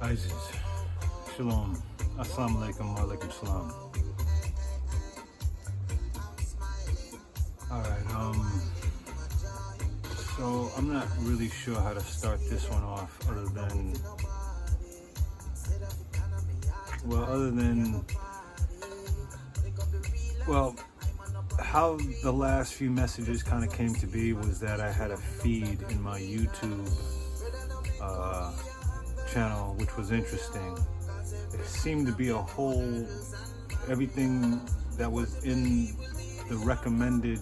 Isis. Shalom. Assalamu alaikum wa alaikum salam. Alright, so I'm not really sure how to start this one off other than how the last few messages kind of came to be was that I had a feed in my YouTube channel, which was interesting. It seemed to be everything that was in the recommended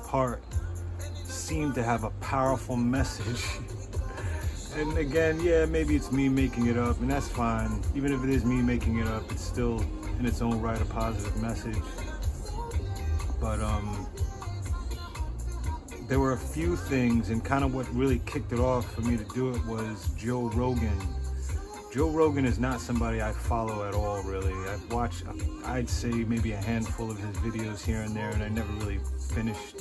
part seemed to have a powerful message. And again, yeah, maybe it's me making it up, and that's fine. Even if it is me making it up, it's still in its own right a positive message. But there were a few things, and kind of what really kicked it off for me to do it was Joe Rogan. Joe Rogan is not somebody I follow at all, really. I've watched, I'd say, maybe a handful of his videos here and there, and I never really finished.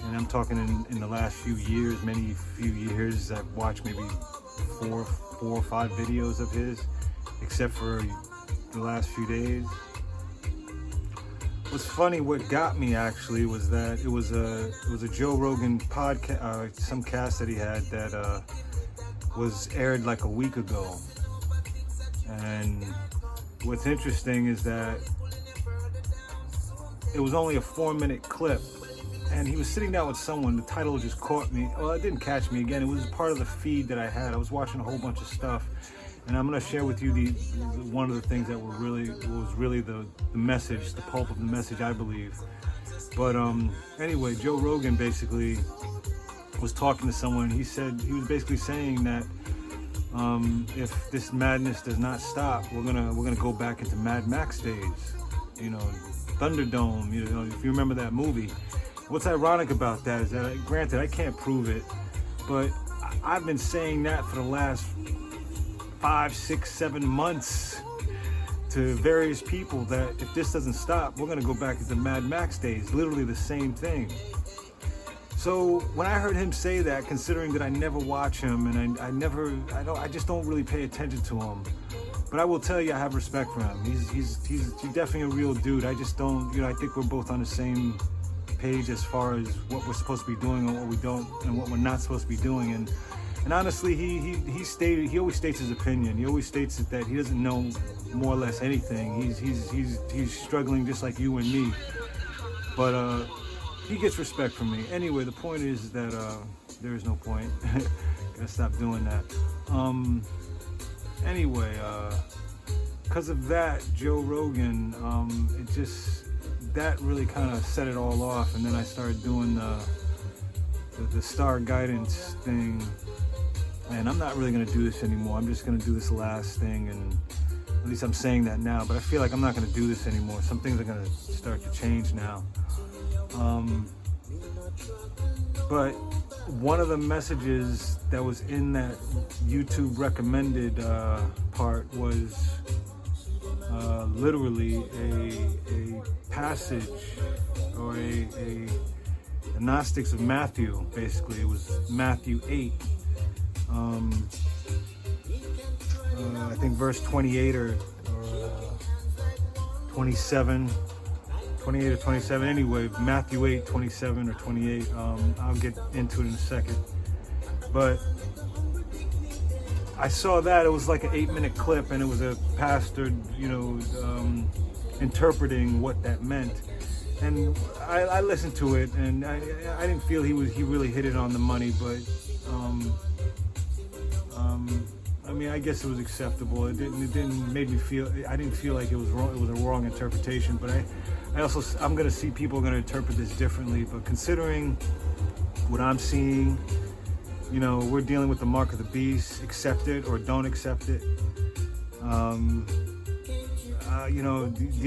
And I'm talking in the last few years, few years, I've watched maybe four or five videos of his, except for the last few days. What's funny, what got me actually was that it was a Joe Rogan podcast, some cast that he had that was aired like a week ago. And what's interesting is that it was only a 4-minute clip, and he was sitting down with someone. The title just caught me. Well, it didn't catch me again. It was part of the feed that I had. I was watching a whole bunch of stuff, and I'm going to share with you one of the things that was really the message, the pulp of the message, I believe. But anyway, Joe Rogan basically was talking to someone. He was basically saying that if this madness does not stop, we're gonna go back into Mad Max days. You know, Thunderdome. You know, if you remember that movie. What's ironic about that is that, granted, I can't prove it, but I've been saying that for the last 5, 6, 7 months to various people that if this doesn't stop, we're gonna go back into Mad Max days. Literally the same thing. So when I heard him say that, considering that I never watch him and I just don't really pay attention to him. But I will tell you, I have respect for him. He's definitely a real dude. I just don't, I think we're both on the same page as far as what we're supposed to be doing and what we don't, and what we're not supposed to be doing. And honestly, he always states his opinion. He always states that he doesn't know more or less anything. He's struggling just like you and me. But he gets respect from me. Anyway, the point is that there is no point. Gotta stop doing that. Anyway, because of that, Joe Rogan, that really kind of set it all off. And then I started doing the St.A.R Guidance thing. And I'm not really gonna do this anymore. I'm just gonna do this last thing, and at least I'm saying that now. But I feel like I'm not gonna do this anymore. Some things are gonna start to change now. But one of the messages that was in that YouTube recommended part was literally a passage or the Gnostics of Matthew. Basically, it was Matthew 8. I think verse 28 or 27. 28 or 27, anyway, Matthew 8, 27 or 28, I'll get into it in a second. But I saw that, it was like an 8-minute clip, and it was a pastor, interpreting what that meant. And I listened to it, and I didn't feel he really hit it on the money, but I mean, I guess it was acceptable. It didn't make me feel, I didn't feel like it was wrong, it was a wrong interpretation, but I'm gonna see people are gonna interpret this differently. But considering what I'm seeing, we're dealing with the mark of the beast. Accept it or don't accept it. The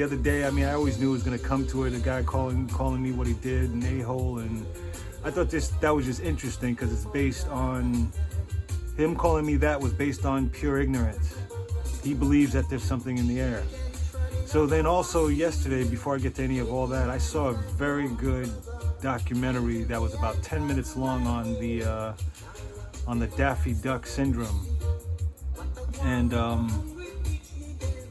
other day, I mean, I always knew it was gonna come to it. A guy calling me what he did, an a-hole, and I thought that was just interesting because it's based on him calling me that was based on pure ignorance. He believes that there's something in the air. So then also yesterday, before I get to any of all that, I saw a very good documentary that was about 10 minutes long on the Daffy Duck syndrome. and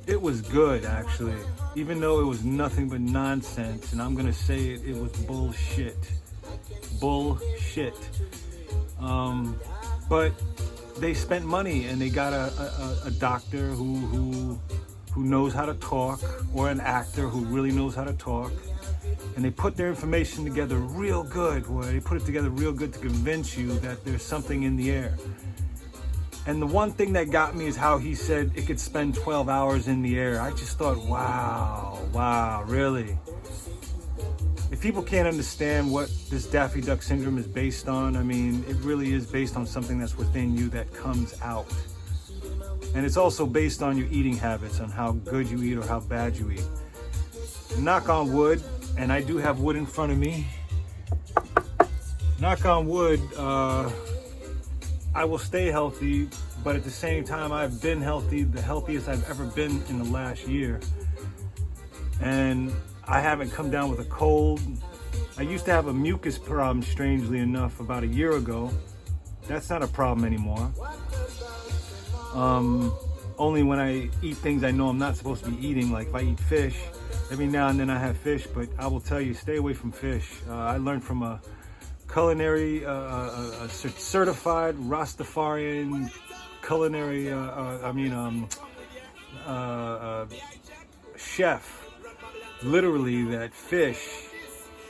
it was good actually, even though it was nothing but nonsense. And I'm gonna say it, it was bullshit. But they spent money and they got a doctor who knows how to talk, or an actor who really knows how to talk, and they put their information together real good. Boy, they put it together real good to convince you that there's something in the air. And the one thing that got me is how he said it could spend 12 hours in the air. I just thought, wow, really? If people can't understand what this Daffy Duck syndrome is based on, I mean, it really is based on something that's within you that comes out. And it's also based on your eating habits, on how good you eat or how bad you eat. Knock on wood, and I do have wood in front of me. Knock on wood, I will stay healthy, but at the same time, I've been healthy, the healthiest I've ever been in the last year. And I haven't come down with a cold. I used to have a mucus problem, strangely enough, about a year ago. That's not a problem anymore. Only when I eat things I know I'm not supposed to be eating, like if I eat fish, every now and then I have fish, but I will tell you, stay away from fish. I learned from a culinary, a certified Rastafarian culinary, chef, literally, that fish,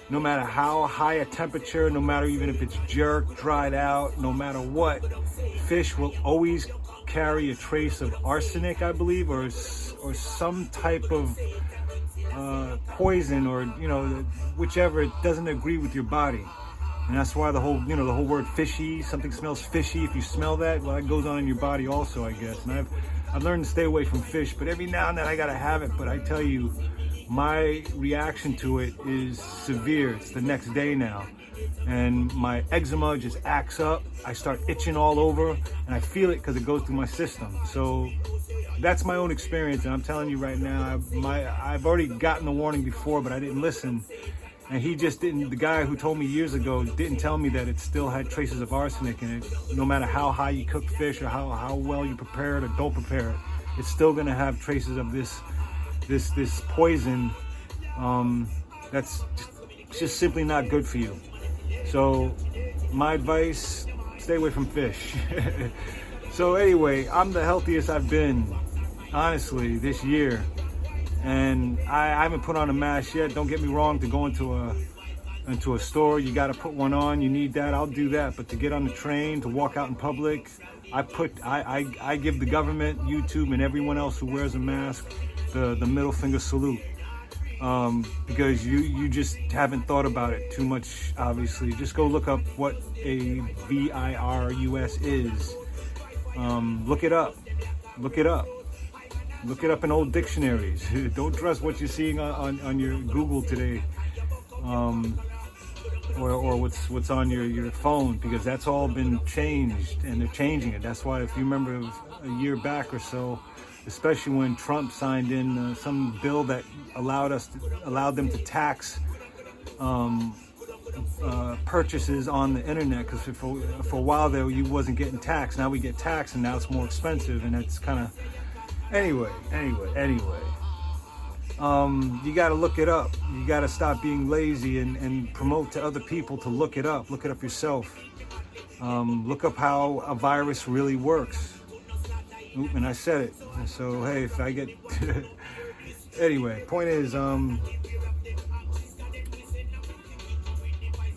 no matter how high a temperature, no matter even if it's jerked, dried out, no matter what, fish will always carry a trace of arsenic, I believe, or some type of poison, or whichever. It doesn't agree with your body. And that's why the whole word fishy, something smells fishy. If you smell that, well, that goes on in your body also, I guess. And I've learned to stay away from fish, but every now and then I gotta have it. But I tell you, my reaction to it is severe. It's the next day now. And my eczema just acts up. I start itching all over, and I feel it because it goes through my system. So that's my own experience, and I'm telling you right now, I've already gotten the warning before, but I didn't listen. And he just didn't, the guy who told me years ago didn't tell me that it still had traces of arsenic in it. No matter how high you cook fish or how well you prepare it or don't prepare it, it's still gonna have traces of this poison that's just simply not good for you. So my advice, stay away from fish. So anyway, I'm the healthiest I've been, honestly, this year. And I haven't put on a mask yet. Don't get me wrong, to go into a store, you got to put one on. You need that, I'll do that. But to get on the train, to walk out in public, I give the government, YouTube, and everyone else who wears a mask the middle finger salute. Because you just haven't thought about it too much, obviously. Just go look up what a virus is. Look it up. Look it up in old dictionaries. Don't trust what you're seeing on your Google today, or what's on your phone, because that's all been changed, and they're changing it. That's why, if you remember, it was a year back or so, especially when Trump signed in some bill that allowed them to tax purchases on the internet, because for a while there you wasn't getting taxed. Now we get taxed, and now it's more expensive, and it's kind of anyway. You got to look it up. You got to stop being lazy and promote to other people to look it up. Look it up yourself. Look up how a virus really works. Oop, and I said it. So hey, if I get anyway, point is,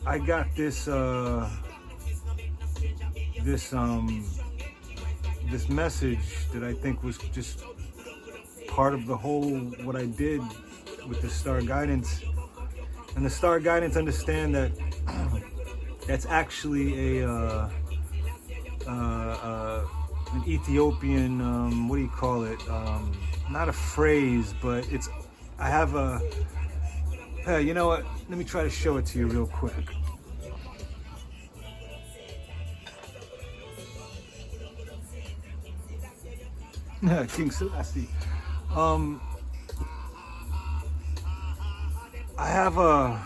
I got this message that I think was just part of the whole what I did with the Star Guidance. And the Star Guidance, understand that that's actually an Ethiopian, what do you call it? Not a phrase, but it's, I have a, hey, you know what? Let me try to show it to you real quick. King Selassie. I have a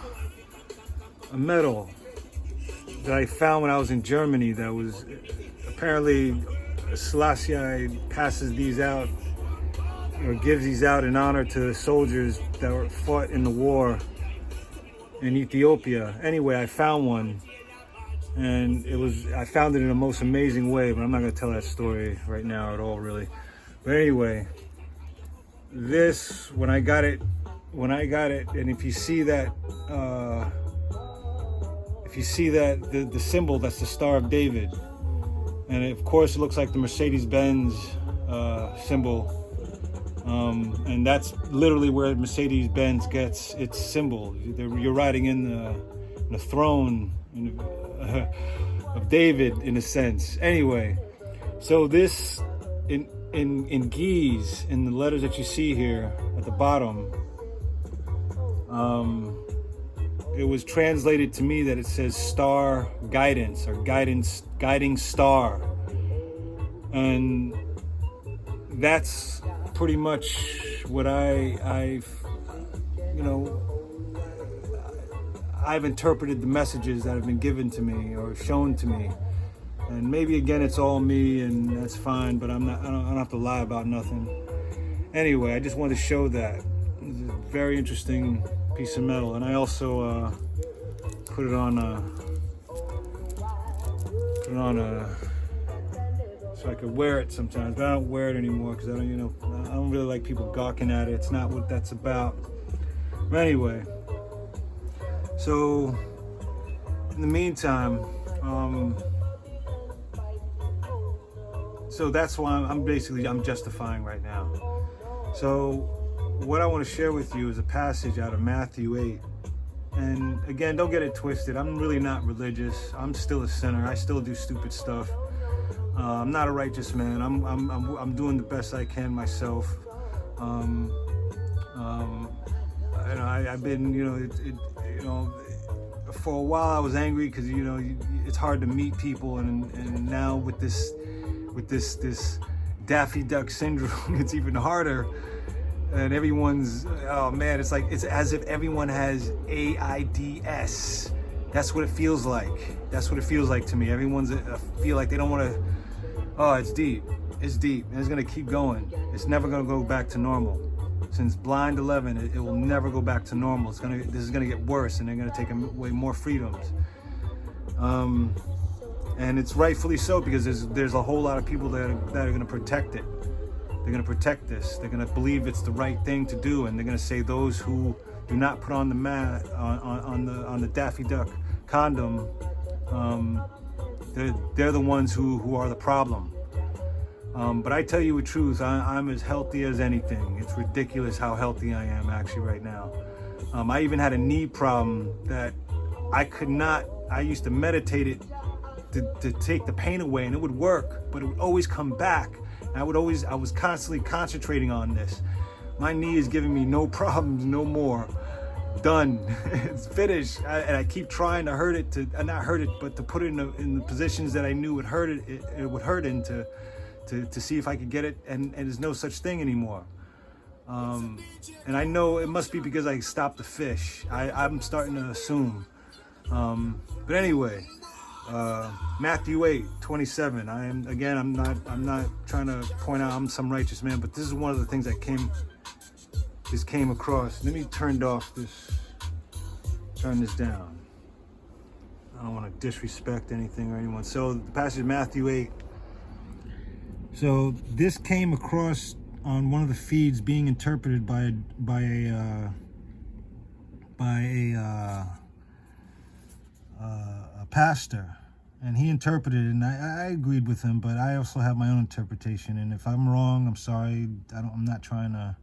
medal that I found when I was in Germany that was apparently Selassie passes these out, or gives these out in honor to soldiers that were fought in the war in Ethiopia. Anyway, I found one, and I found it in the most amazing way, but I'm not gonna tell that story right now at all, really. But anyway, this, when I got it, and if you see that, the symbol, that's the Star of David. And of course, it looks like the Mercedes-Benz symbol. And that's literally where Mercedes-Benz gets its symbol. You're riding in the throne of David, in a sense. Anyway, so this, in Geese, in the letters that you see here at the bottom, it was translated to me that it says Star Guidance, or guiding star. And that's pretty much what I've interpreted the messages that have been given to me or shown to me. And maybe again it's all me, and that's fine, but I don't have to lie about nothing. Anyway, I just wanted to show that. It's a very interesting piece of metal, and I also put it on so I could wear it sometimes, but I don't wear it anymore because I don't really like people gawking at it. It's not what that's about. But anyway, so in the meantime, so that's why I'm justifying right now. So what I want to share with you is a passage out of Matthew 8. And again, don't get it twisted. I'm really not religious. I'm still a sinner. I still do stupid stuff. I'm not a righteous man. I'm doing the best I can myself. I've been, for a while I was angry because it's hard to meet people, and now with this Daffy Duck syndrome, it's even harder. And everyone's, oh man, it's as if everyone has AIDS. That's what it feels like. That's what it feels like to me. Everyone's feel like they don't want to. Oh, it's deep. It's deep, and it's gonna keep going. It's never gonna go back to normal. Since Blind 11, it will never go back to normal. This is gonna get worse, and they're gonna take away more freedoms. And it's rightfully so, because there's a whole lot of people that are gonna protect it. They're gonna protect this. They're gonna believe it's the right thing to do, and they're gonna say those who do not put on the on the Daffy Duck condom, they're the ones who are the problem. But I tell you the truth, I'm as healthy as anything. It's ridiculous how healthy I am actually right now. I even had a knee problem that I used to meditate it to take the pain away, and it would work, but it would always come back. And I was constantly concentrating on this. My knee is giving me no problems no more. Done. It's finished. And I keep trying to hurt it, not hurt it, but to put it in the positions that I knew would hurt it would hurt in, to see if I could get it, and there's no such thing anymore. And I know it must be because I stopped the fish. I'm starting to assume. But anyway, Matthew 8:27. I'm not trying to point out I'm some righteous man, but this is one of the things that came across. Let me turn this down. I don't want to disrespect anything or anyone. So the passage of Matthew 8. So this came across on one of the feeds being interpreted by a pastor, and he interpreted it, and I agreed with him, but I also have my own interpretation. And if I'm wrong, I'm sorry. I'm not trying to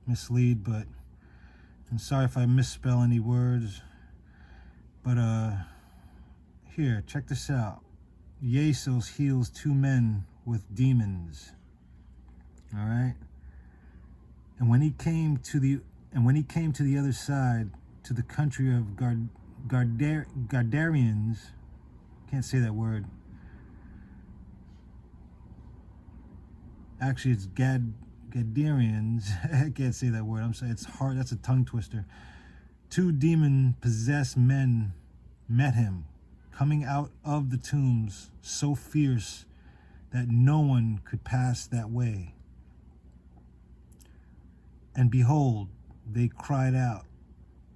mislead, but I'm sorry if I misspell any words. But here, check this out. Jesus heals 2 men with demons. All right. And when he came to the other side, to the country of Gadareans, can't say that word. Actually, it's Gadareans. I can't say that word. I'm sorry. It's hard. That's a tongue twister. 2 demon-possessed men met him, coming out of the tombs, so fierce that no one could pass that way. And behold, they cried out,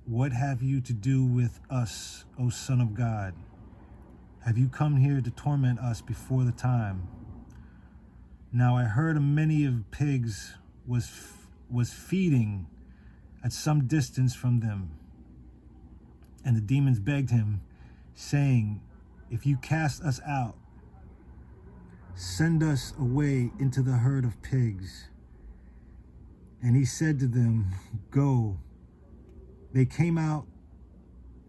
"What have you to do with us, O Son of God? Have you come here to torment us before the time?" Now I heard a many of pigs was feeding at some distance from them. And the demons begged him, saying, "If you cast us out, send us away into the herd of pigs." And he said to them, "Go." They came out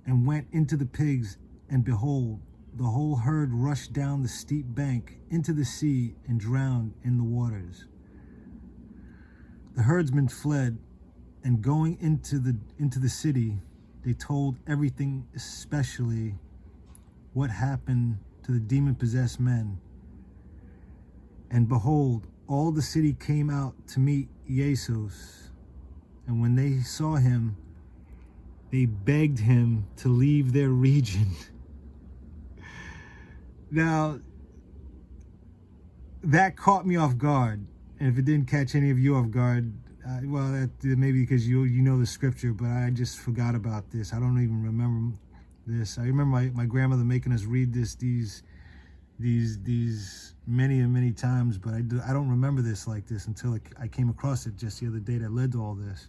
and went into the pigs, and behold, the whole herd rushed down the steep bank into the sea and drowned in the waters. The herdsmen fled, and going into the city, they told everything, especially what happened to the demon-possessed men. And behold, all the city came out to meet Jesus. And when they saw him, they begged him to leave their region. Now, that caught me off guard. And if it didn't catch any of you off guard, well, that maybe because you know the scripture, but I just forgot about this. I don't even remember this. I remember my grandmother making us read these many and many times, but I don't remember this like this until I came across it just the other day that led to all this.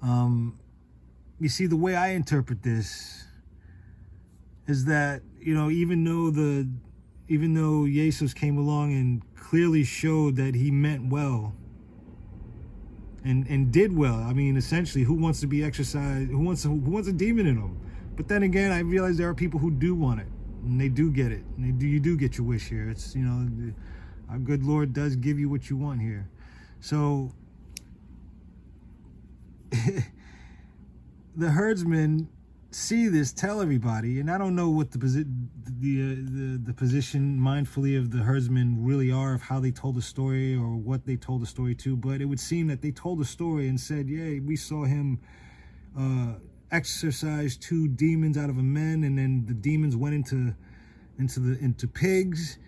You see, the way I interpret this is that, even though Jesus came along and clearly showed that he meant well and did well. I mean, essentially, who wants to be exercised? Who wants a demon in them? But then again, I realize there are people who do want it, and they do get it. And you do get your wish here. It's, our good Lord does give you what you want here. So the herdsmen see this, tell everybody, and I don't know what the position mindfully of the herdsmen really are, of how they told the story or what they told the story to, but it would seem that they told the story and said, "Yeah, we saw him exorcise 2 demons out of a man, and then the demons went into pigs,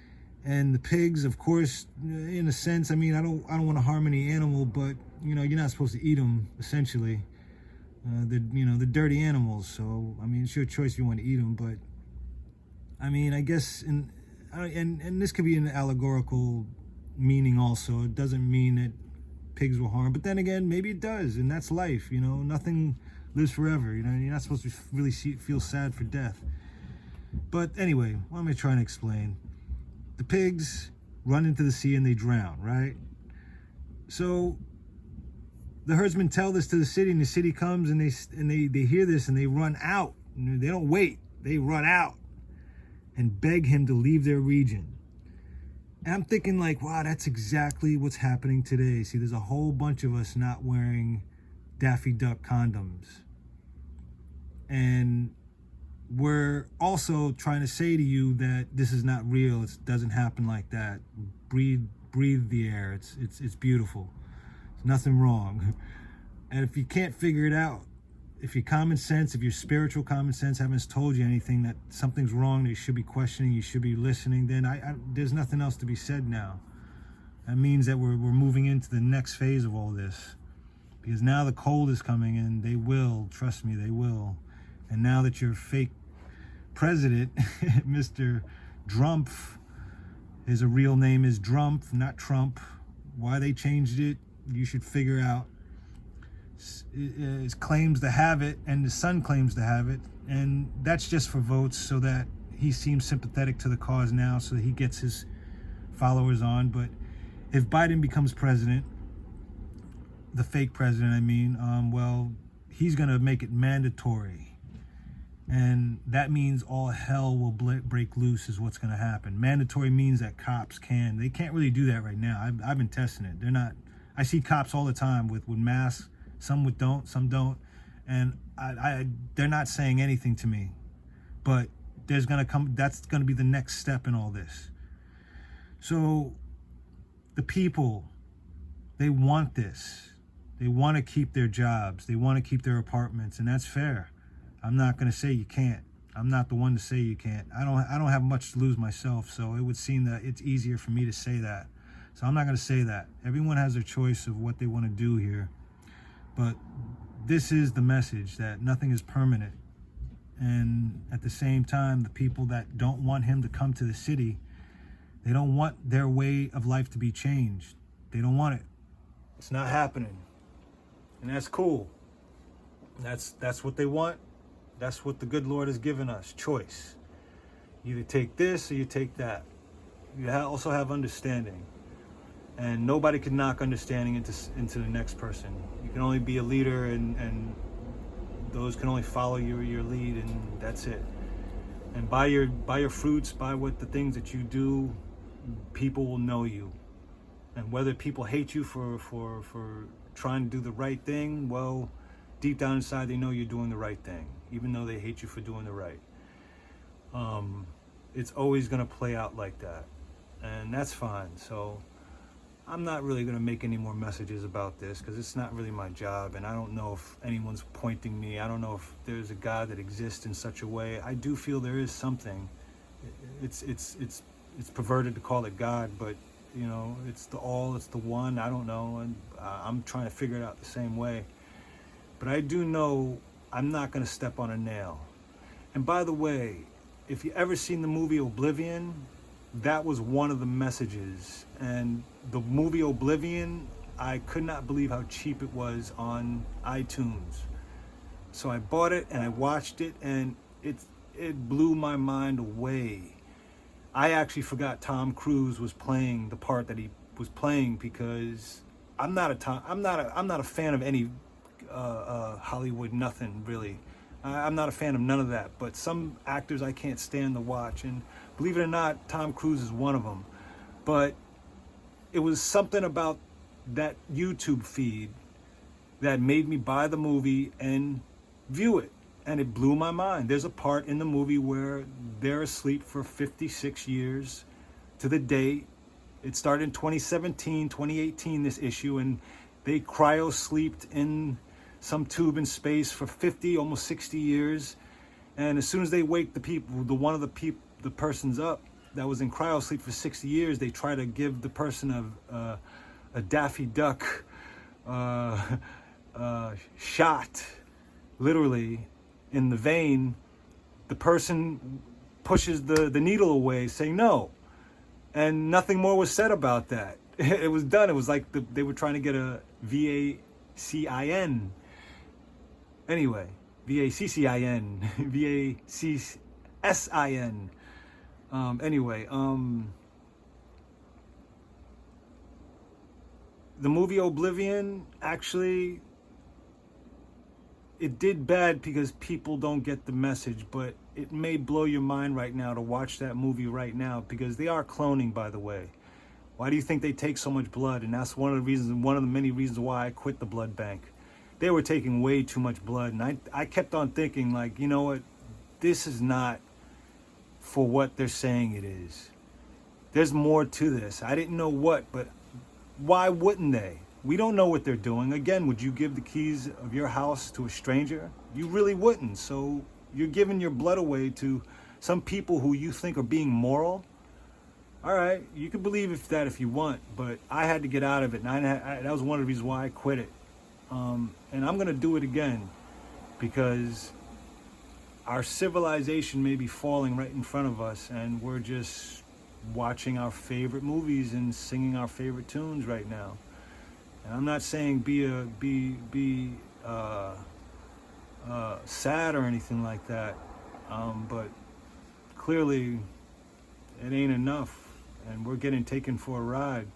and the pigs, of course, in a sense, I mean, I don't want to harm any animal, but you're not supposed to eat them, essentially." They're dirty animals, so I mean, it's your choice if you want to eat them. But I mean, I guess, and this could be an allegorical meaning also. It doesn't mean that pigs were harmed, but then again, maybe it does, and that's life. Nothing lives forever. You're not supposed to really feel sad for death. But anyway, what am I trying to explain? The pigs run into the sea and they drown, right? So the herdsmen tell this to the city, and the city comes and they hear this and they run out. They don't wait. They run out and beg him to leave their region. And I'm thinking like, wow, that's exactly what's happening today. See, there's a whole bunch of us not wearing Daffy Duck condoms. And we're also trying to say to you that this is not real. It doesn't happen like that. Breathe the air. It's beautiful. There's nothing wrong. And if you can't figure it out, if your common sense, if your spiritual common sense haven't told you anything, that something's wrong, that you should be questioning, you should be listening, then there's nothing else to be said now. That means that we're moving into the next phase of all this. Because now the cold is coming, and they will, trust me, they will. And now that your fake president, Mr. Trump, his real name is Trump, not Trump. Why they changed it, you should figure out. His claims to have it, and his son claims to have it, and that's just for votes, so that he seems sympathetic to the cause now, so that he gets his followers on. But if Biden becomes president, the fake president, I mean, well, he's going to make it mandatory. And that means all hell will break loose is what's going to happen. Mandatory means that cops they can't really do that right now. I've been testing it. They're not, I see cops all the time with masks. Some don't, some don't. And they're not saying anything to me. But that's going to be the next step in all this. So the people, they want this. They want to keep their jobs. They want to keep their apartments, and that's fair. I'm not going to say you can't. I'm not the one to say you can't. I don't have much to lose myself, so it would seem that it's easier for me to say that. So I'm not going to say that. Everyone has their choice of what they want to do here. But this is the message, that nothing is permanent. And at the same time, the people that don't want him to come to the city, they don't want their way of life to be changed. They don't want it. It's not happening. And that's cool. That's what they want. That's what the good Lord has given us, choice. You either take this or you take that. You also have understanding. And nobody can knock understanding into the next person. You can only be a leader, and those can only follow your lead, and that's it. And by your fruits, by what the things that you do, people will know you. And whether people hate you for trying to do the right thing, well, deep down inside they know you're doing the right thing, even though they hate you for doing the right. It's always going to play out like that, and that's fine. So I'm not really going to make any more messages about this, because it's not really my job, and I don't know if anyone's pointing me. I don't know if there's a God that exists in such a way. I do feel there is something. It's perverted to call it God, but you know, it's the all, it's the one. I don't know, and I'm trying to figure it out the same way. But I do know I'm not going to step on a nail. And by the way, if you ever seen the movie Oblivion, that was one of the messages. And the movie Oblivion, I could not believe how cheap it was on iTunes. So I bought it and I watched it, and it blew my mind away. I actually forgot Tom Cruise was playing the part that he was playing, because I'm not a fan of any Hollywood, nothing really. I'm not a fan of none of that, but some actors I can't stand to watch, and believe it or not, Tom Cruise is one of them. But it was something about that YouTube feed that made me buy the movie and view it, and it blew my mind. There's a part in the movie where they're asleep for 56 years to the date. It started in 2017, 2018, this issue, and they cryo-sleeped in some tube in space for 50, almost 60 years. And as soon as they wake the persons up that was in cryo sleep for 60 years, they try to give the person a Daffy Duck shot, literally, in the vein. The person pushes the needle away, saying no. And nothing more was said about that. It was done. It was like they were trying to get a VACIN. Anyway, VACCIN, VACSIN. The movie Oblivion, actually, it did bad because people don't get the message, but it may blow your mind right now to watch that movie right now, because they are cloning, by the way. Why do you think they take so much blood? And that's one of the many reasons why I quit the blood bank. They were taking way too much blood, and I kept on thinking, like, you know what, this is not for what they're saying it is. There's more to this. I didn't know what, but why wouldn't they? We don't know what they're doing. Again, would you give the keys of your house to a stranger? You really wouldn't. So you're giving your blood away to some people who you think are being moral. All right, you can believe that if you want, but I had to get out of it, and that was one of the reasons why I quit it. And I'm going to do it again, because our civilization may be falling right in front of us, and we're just watching our favorite movies and singing our favorite tunes right now. And I'm not saying be sad or anything like that, but clearly it ain't enough, and we're getting taken for a ride.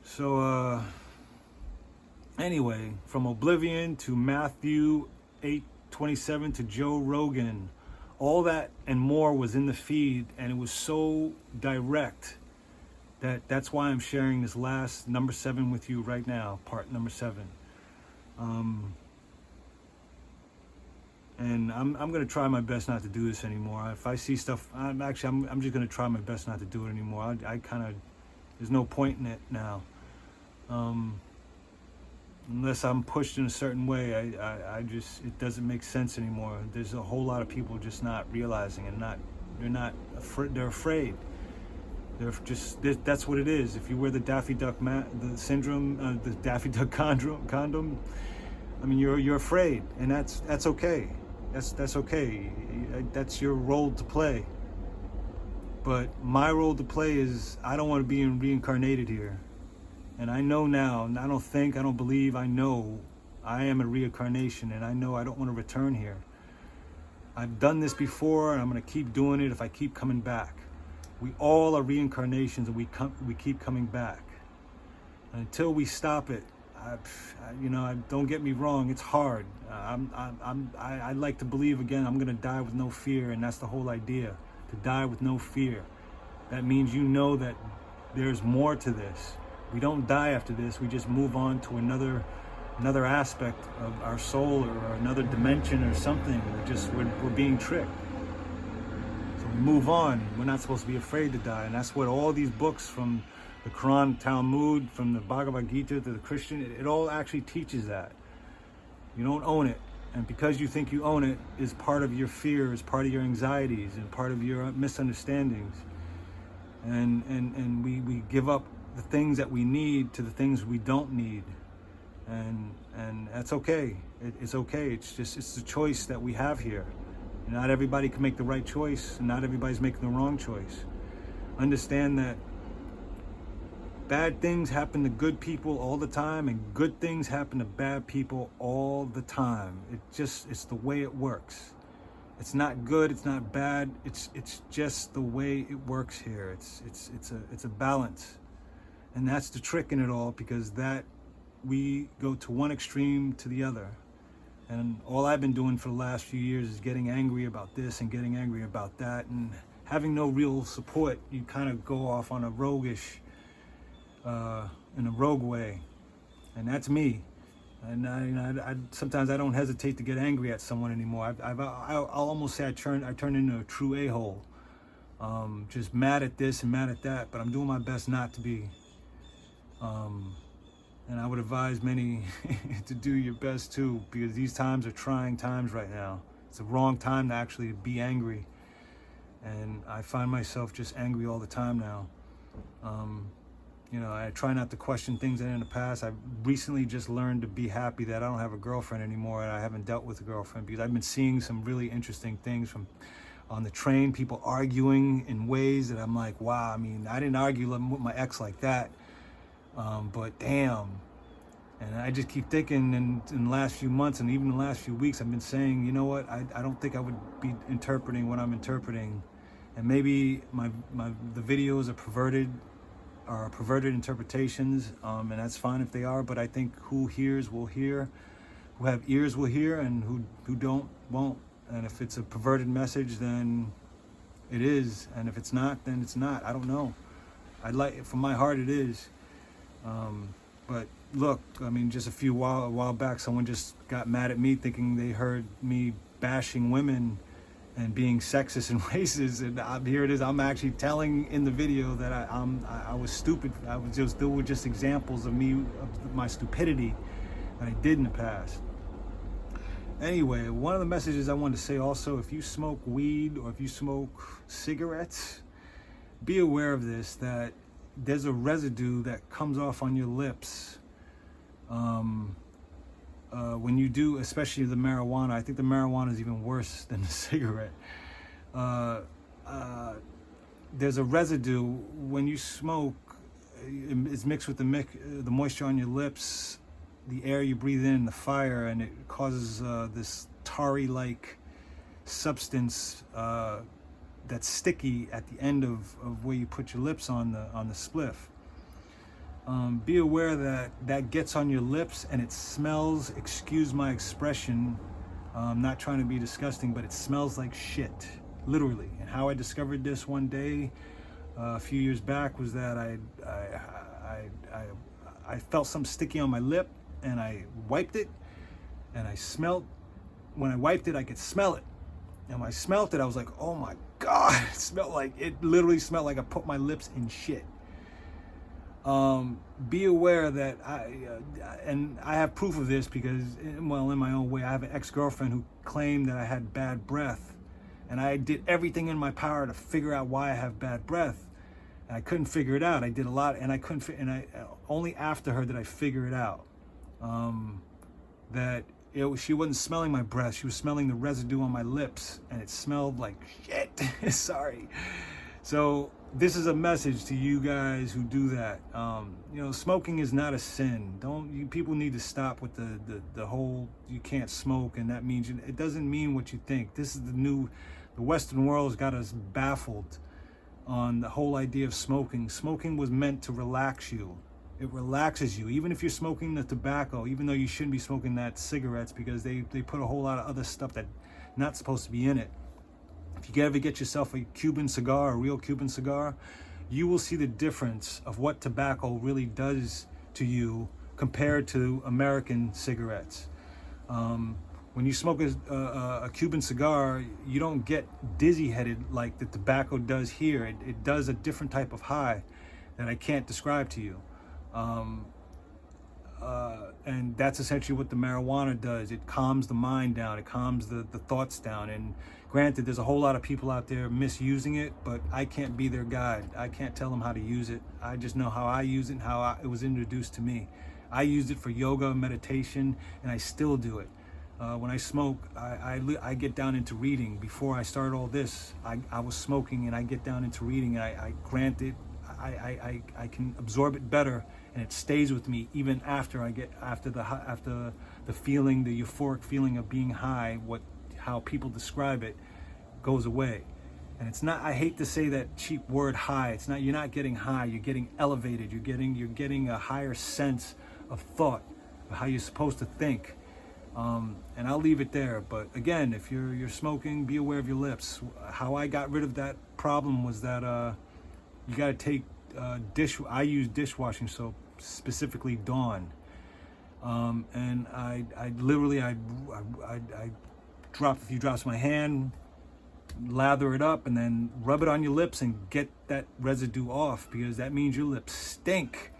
So anyway, from Oblivion to Matthew 8:27 to Joe Rogan, all that and more was in the feed, and it was so direct that's why I'm sharing this last number 7 with you right now, part number 7. And I'm going to try my best not to do this anymore. If I see stuff, I'm just going to try my best not to do it anymore. I kind of, there's no point in it now. unless I'm pushed in a certain way, I just, it doesn't make sense anymore. There's a whole lot of people just not realizing and they're not afraid. They're afraid. They're just, that's what it is. If you wear the Daffy Duck the syndrome, the Daffy Duck condom, I mean, you're afraid, and that's okay. That's okay. That's your role to play. But my role to play is, I don't want to be reincarnated here. And I know now, and I don't believe, I know I am a reincarnation, and I know I don't want to return here. I've done this before, and I'm going to keep doing it if I keep coming back. We all are reincarnations, and we keep coming back. And until we stop it, don't get me wrong, it's hard. I like to believe, again, I'm going to die with no fear, and that's the whole idea, to die with no fear. That means you know that there's more to this. We don't die after this. We just move on to another aspect of our soul, or another dimension or something. We're being tricked. So we move on. We're not supposed to be afraid to die. And that's what all these books, from the Quran, Talmud, from the Bhagavad Gita to the Christian, it all actually teaches that. You don't own it. And because you think you own it is part of your fear, is part of your anxieties, and part of your misunderstandings. And we give up the things that we need to the things we don't need, and that's okay. It's okay. It's the choice that we have here. Not everybody can make the right choice, and not everybody's making the wrong choice. Understand that bad things happen to good people all the time, and good things happen to bad people all the time. It's the way it works. It's not good, it's not bad, it's just the way it works here. It's a balance. And that's the trick in it all, because that we go to one extreme to the other. And all I've been doing for the last few years is getting angry about this and getting angry about that, and having no real support. You kind of go off on a roguish, in a rogue way, and that's me. And I sometimes I don't hesitate to get angry at someone anymore. I'll almost say I turn into a true a-hole, just mad at this and mad at that. But I'm doing my best not to be. And I would advise many to do your best too, because these times are trying times right now. It's the wrong time to actually be angry, and I find myself just angry all the time now. I try not to question things that in the past. I've recently just learned to be happy that I don't have a girlfriend anymore, and I haven't dealt with a girlfriend, because I've been seeing some really interesting things on the train, people arguing in ways that I'm like, wow, I mean, I didn't argue with my ex like that, but damn. And I just keep thinking, in the last few months and even the last few weeks, I've been saying, you know what, I don't think I would be interpreting what I'm interpreting. And maybe the videos are perverted interpretations, and that's fine if they are, but I think who hears will hear, who have ears will hear, and who don't won't. And if it's a perverted message, then it is, and if it's not, then it's not. I don't know. From my heart, it is. But look, I mean, just a while back, someone just got mad at me, thinking they heard me bashing women and being sexist and racist, and here it is. I'm actually telling in the video that I was stupid. There were just examples of my stupidity that I did in the past. Anyway, one of the messages I wanted to say also: if you smoke weed or if you smoke cigarettes, be aware of this, that there's a residue that comes off on your lips. When you do, especially the marijuana. I think the marijuana is even worse than the cigarette. There's a residue when you smoke. It's mixed with the moisture on your lips, the air you breathe in, the fire, and it causes this tarry-like substance that's sticky at the end of where you put your lips on the spliff. Be aware that gets on your lips and it smells, excuse my expression, I'm not trying to be disgusting, but it smells like shit, literally. And how I discovered this one day a few years back was that I felt something sticky on my lip, and I wiped it, and when I wiped it, I could smell it. And when I smelled it, I was like, oh my God, it literally smelled like I put my lips in shit. Be aware that and I have proof of this because, well, in my own way, I have an ex-girlfriend who claimed that I had bad breath, and I did everything in my power to figure out why I have bad breath. And I couldn't figure it out. I did a lot, and I couldn't. And I only after her did I figure it out. That she wasn't smelling my breath. She was smelling the residue on my lips, and it smelled like shit. Sorry. So this is a message to you guys who do that. Smoking is not a sin. People need to stop with the whole you can't smoke, and that means it doesn't mean what you think. This is the Western world has got us baffled on the whole idea of smoking. Smoking was meant to relax you. It relaxes you. Even if you're smoking the tobacco, even though you shouldn't be smoking that cigarettes because they put a whole lot of other stuff that's not supposed to be in it. If you ever get yourself a Cuban cigar, a real Cuban cigar, you will see the difference of what tobacco really does to you compared to American cigarettes. When you smoke a Cuban cigar, you don't get dizzy-headed like the tobacco does here. It does a different type of high that I can't describe to you. And that's essentially what the marijuana does. It calms the mind down. It calms the thoughts down. And granted, there's a whole lot of people out there misusing it, but I can't be their guide. I can't tell them how to use it. I just know how I use it and how it was introduced to me. I used it for yoga, meditation, and I still do it. When I smoke, I get down into reading. Before I started all this, I was smoking, and I get down into reading, and I can absorb it better, and it stays with me even after the feeling, the euphoric feeling of being high, how people describe it, goes away. And it's not, I hate to say that cheap word high. It's not, you're not getting high, you're getting elevated. You're getting a higher sense of thought, of how you're supposed to think. And I'll leave it there. But again, if you're smoking, be aware of your lips. How I got rid of that problem was that you got to take I use dishwashing soap, specifically Dawn. And I literally drop a few drops in my hand, lather it up, and then rub it on your lips and get that residue off, because that means your lips stink.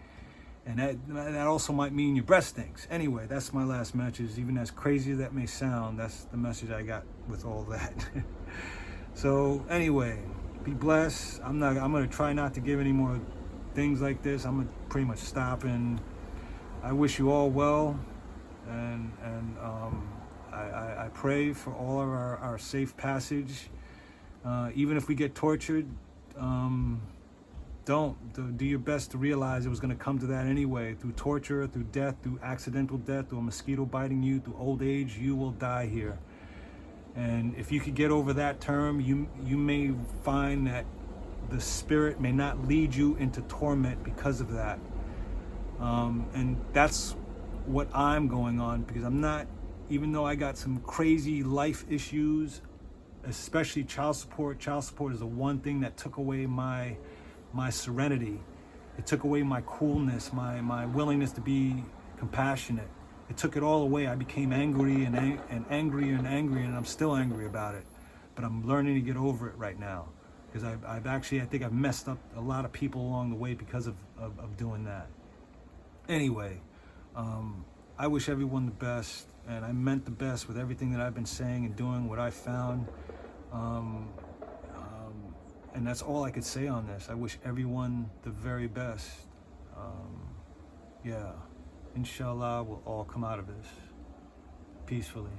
And that also might mean your breath stinks. Anyway, that's my last message. Even as crazy as that may sound, that's the message I got with all that. So anyway, be blessed. I'm gonna try not to give any more things like this. I'm gonna pretty much stop, and I wish you all well, and I pray for all of our safe passage. Even if we get tortured, do your best to realize it was going to come to that anyway. Through torture, through death, through accidental death, through a mosquito biting you, through old age, you will die here. And if you could get over that term, you may find that the spirit may not lead you into torment because of that. And that's what I'm going on, because I'm not, even though I got some crazy life issues, especially child support. Child support is the one thing that took away my serenity. It took away my coolness, my willingness to be compassionate. It took it all away. I became angry and angrier and angrier, and I'm still angry about it. But I'm learning to get over it right now, because I think I've messed up a lot of people along the way because of doing that. Anyway, I wish everyone the best, and I meant the best with everything that I've been saying and doing, what I found. And that's all I could say on this. I wish everyone the very best. Yeah, inshallah, we'll all come out of this peacefully.